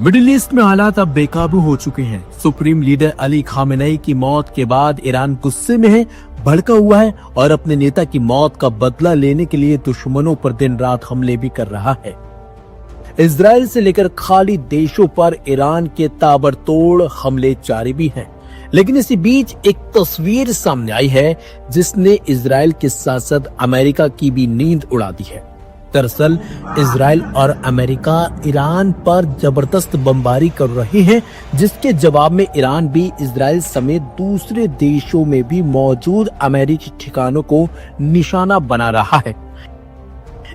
Middle east में हालात अब बेकाबू हो चुके हैं। सुप्रीम लीडर अली खामेनेई की मौत के बाद ईरान गुस्से में है, भड़का हुआ है और अपने नेता की मौत का बदला लेने के लिए दुश्मनों पर दिन रात हमले भी कर रहा है। इजराइल से लेकर खाली देशों पर ईरान के ताबड़तोड़ हमले जारी भी हैं। लेकिन इसी बीच एक तस्वीर सामने आई है जिसने इजराइल के साथ साथ अमेरिका की भी नींद उड़ा दी है। दरअसल इजराइल और अमेरिका ईरान पर जबरदस्त बमबारी कर रहे हैं, जिसके जवाब में ईरान भी इजराइल समेत दूसरे देशों में भी मौजूद अमेरिकी ठिकानों को निशाना बना रहा है।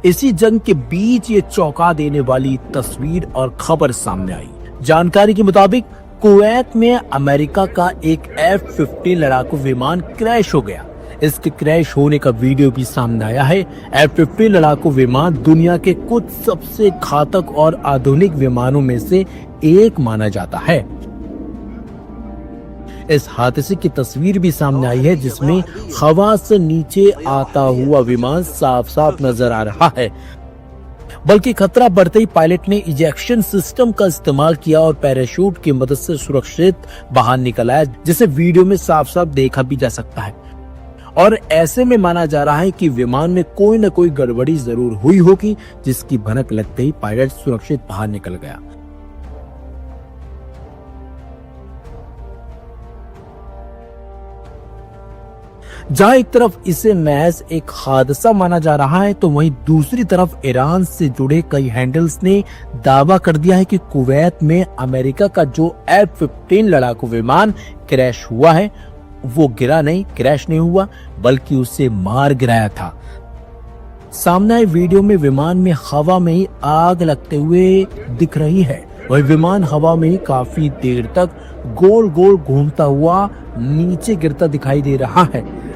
इसी जंग के बीच ये चौंका देने वाली तस्वीर और खबर सामने आई। जानकारी के मुताबिक कुवैत में अमेरिका का एक F-15 लड़ाकू विमान क्रैश हो गया। इसके क्रैश होने का वीडियो भी सामने आया है। F-15 लड़ाकू विमान दुनिया के कुछ सबसे घातक और आधुनिक विमानों में से एक माना जाता है। इस हादसे की तस्वीर भी सामने आई है जिसमें हवा से नीचे आता हुआ विमान साफ साफ नजर आ रहा है। बल्कि खतरा बढ़ते ही पायलट ने इजेक्शन सिस्टम का इस्तेमाल किया और पैराशूट की मदद से सुरक्षित बाहर निकल आया, जिसे वीडियो में साफ साफ देखा भी जा सकता है। और ऐसे में माना जा रहा है कि विमान में कोई न कोई गड़बड़ी जरूर हुई होगी, जिसकी भनक लगते ही पायलट सुरक्षित बाहर निकल गया। जहां एक तरफ इसे महज एक हादसा माना जा रहा है, तो वहीं दूसरी तरफ ईरान से जुड़े कई हैंडल्स ने दावा कर दिया है कि कुवैत में अमेरिका का जो F-15 लड़ाकू विमान क्रैश हुआ है, वो गिरा नहीं, क्रैश नहीं हुआ, बल्कि उसे मार गिराया था। सामने आए वीडियो में विमान में हवा में ही आग लगते हुए दिख रही है। वह विमान हवा में ही काफी देर तक गोल गोल घूमता हुआ नीचे गिरता दिखाई दे रहा है।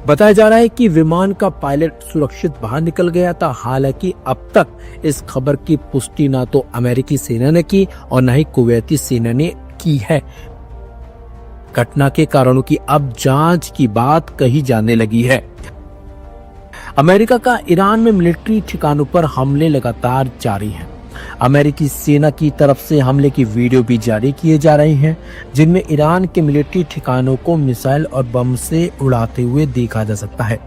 बताया जा रहा है कि विमान का पायलट सुरक्षित बाहर निकल गया था। हालांकि अब तक इस खबर की पुष्टि ना तो अमेरिकी सेना ने की और न ही कुवैती सेना ने की है। घटना के कारणों की अब जांच की बात कही जाने लगी है। अमेरिका का ईरान में मिलिट्री ठिकानों पर हमले लगातार जारी हैं। अमेरिकी सेना की तरफ से हमले की वीडियो भी जारी किए जा रहे हैं, जिनमें ईरान के मिलिट्री ठिकानों को मिसाइल और बम से उड़ाते हुए देखा जा सकता है।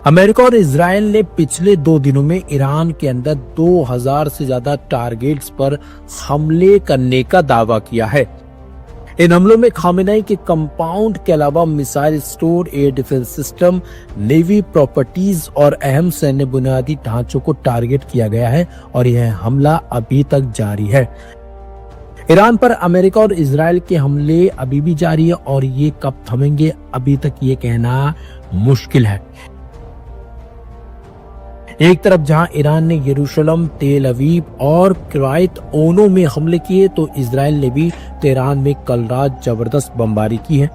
अमेरिका और इजराइल ने पिछले 2 दिनों में ईरान के अंदर 2000 से ज्यादा टारगेट्स पर हमले करने का दावा किया है। इन हमलों में खामेनेई के कंपाउंड के अलावा missile store, air defence system, navy properties और अहम सैन्य बुनियादी ढांचों को टारगेट किया गया है और यह हमला अभी तक जारी है। ईरान पर अमेरिका और इजराइल के हमले अभी भी जारी है और ये कब थमेंगे, अभी तक ये कहना मुश्किल है। एक तरफ जहां ईरान ने यरूशलेम, तेल अवीव और कुवैत ओनो में हमले किए, तो इजराइल ने भी तेहरान में कल रात जबरदस्त बमबारी की है।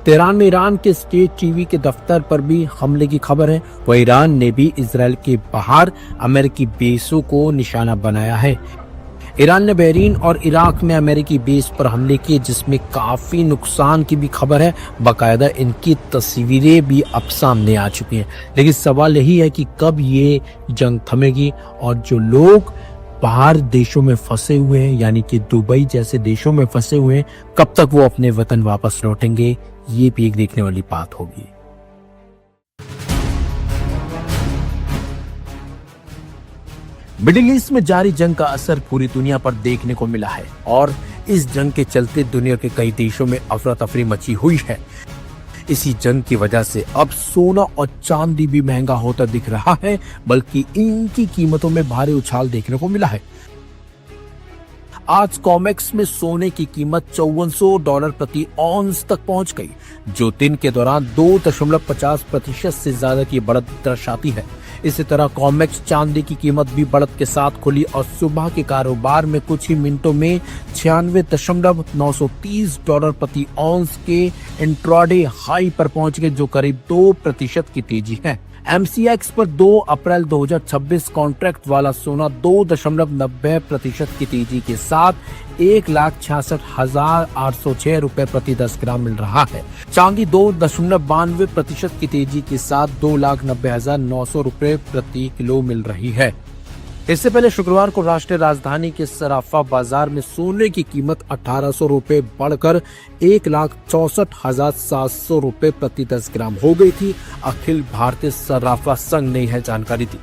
तेहरान में ईरान के स्टेट टीवी के दफ्तर पर भी हमले की खबर है। वह ईरान ने भी इजराइल के बाहर अमेरिकी बेसों को निशाना बनाया है। ईरान ने बहरीन और इराक में अमेरिकी बेस पर हमले किए, जिसमें काफी नुकसान की भी खबर है। बाकायदा इनकी तस्वीरें भी अब सामने आ चुकी हैं। लेकिन सवाल यही है कि कब ये जंग थमेगी और जो लोग बाहर देशों में फंसे हुए हैं, यानी कि दुबई जैसे देशों में फंसे हुए हैं, कब तक वो अपने वतन वापस लौटेंगे, ये भी एक देखने वाली बात होगी। मिडिल ईस्ट में जारी जंग का असर पूरी दुनिया पर देखने को मिला है और इस जंग के चलते दुनिया के कई देशों में अफरा तफरी मची हुई है। इसी जंग की वजह से अब सोना और चांदी भी महंगा होता दिख रहा है, बल्कि इनकी कीमतों में भारी उछाल देखने को मिला है। आज कॉमेक्स में सोने की कीमत $5400 प्रति औंस तक पहुंच गई, जो दिन के दौरान 2.50% से ज्यादा की बढ़त दर्शाती है। इसी तरह कॉमेक्स चांदी की कीमत भी बढ़त के साथ खुली और सुबह के कारोबार में कुछ ही मिनटों में $96,930 प्रति औंस के इंट्राडे हाई पर पहुंच गए, जो करीब 2% की तेजी है। MCX पर 2 अप्रैल 2026 कॉन्ट्रैक्ट वाला सोना 2.90% की तेजी के साथ 1,66,806 रुपए प्रति 10 ग्राम मिल रहा है। चांदी 2.92% की तेजी के साथ 2,90,900 रुपए प्रति किलो मिल रही है। इससे पहले शुक्रवार को राष्ट्रीय राजधानी के सराफा बाजार में सोने की कीमत 1,800 रुपए बढ़कर 1,64,700 रुपए प्रति 10 ग्राम हो गई थी। अखिल भारतीय सराफा संघ ने यह जानकारी दी।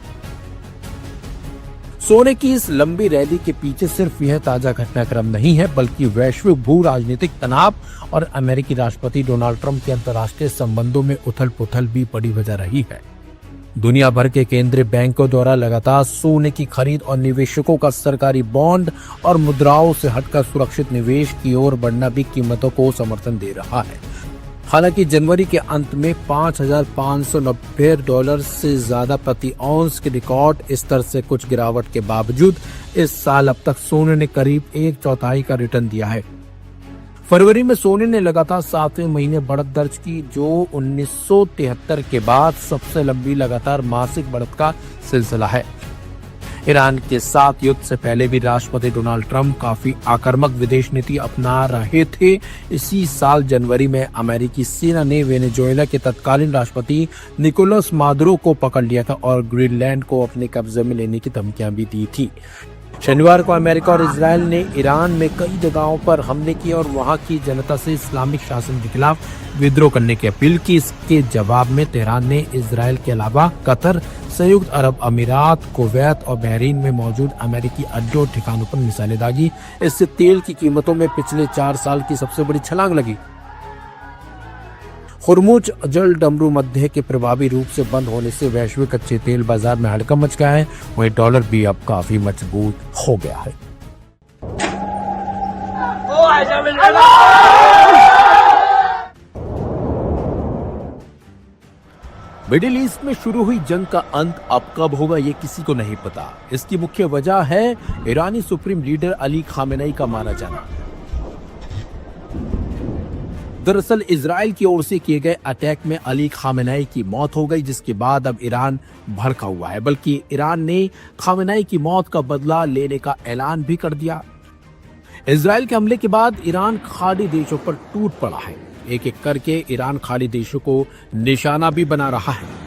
सोने की इस लंबी रैली के पीछे सिर्फ यह ताजा घटनाक्रम नहीं है, बल्कि वैश्विक भू राजनीतिक तनाव और अमेरिकी राष्ट्रपति डोनाल्ड ट्रंप के अंतर्राष्ट्रीय संबंधों में उथल पुथल भी बड़ी वजह रही है। दुनिया भर के केंद्रीय बैंकों द्वारा लगातार सोने की खरीद और निवेशकों का सरकारी बॉन्ड और मुद्राओं से हटकर सुरक्षित निवेश की ओर बढ़ना भी कीमतों को समर्थन दे रहा है। हालांकि जनवरी के अंत में $5,590 से ज्यादा प्रति औंस के रिकॉर्ड स्तर से कुछ गिरावट के बावजूद इस साल अब तक सोने ने करीब 1/4 का रिटर्न दिया है। फरवरी में सोने ने लगातार 7वें महीने बढ़त दर्ज की, जो 1973 के बाद सबसे लंबी लगातार मासिक बढ़त का सिलसिला है। ईरान के साथ युद्ध से पहले भी राष्ट्रपति डोनाल्ड ट्रंप काफी आक्रामक विदेश नीति अपना रहे थे। इसी साल जनवरी में अमेरिकी सेना ने वेनेजुएला के तत्कालीन राष्ट्रपति निकोलस मादुरो को पकड़ लिया था और ग्रीनलैंड को अपने कब्जे में लेने की धमकियां भी दी थी। शनिवार को अमेरिका और इजरायल ने ईरान में कई जगहों पर हमले किए और वहां की जनता से इस्लामिक शासन के खिलाफ विद्रोह करने की अपील की। इसके जवाब में तेहरान ने इजरायल के अलावा कतर, संयुक्त अरब अमीरात, कुवैत और बहरीन में मौजूद अमेरिकी अड्डों और ठिकानों पर मिसाइलें दागी। इससे तेल की कीमतों में पिछले 4 साल की सबसे बड़ी छलांग लगी। हुर्मुज जल डमरू मध्य के प्रभावी रूप से बंद होने से वैश्विक कच्चे तेल बाजार में हड़कंप मच गया है। वहीं डॉलर भी अब काफी मजबूत हो गया है। मिडिल ईस्ट में शुरू हुई जंग का अंत अब कब होगा ये किसी को नहीं पता। इसकी मुख्य वजह है ईरानी सुप्रीम लीडर अली खामेनेई का मारा जाना। दरअसल इजराइल की ओर से किए गए अटैक में अली खामेनेई की मौत हो गई, जिसके बाद अब ईरान भड़का हुआ है। बल्कि ईरान ने खामेनेई की मौत का बदला लेने का ऐलान भी कर दिया। इजराइल के हमले के बाद ईरान खाड़ी देशों पर टूट पड़ा है। एक एक करके ईरान खाड़ी देशों को निशाना भी बना रहा है।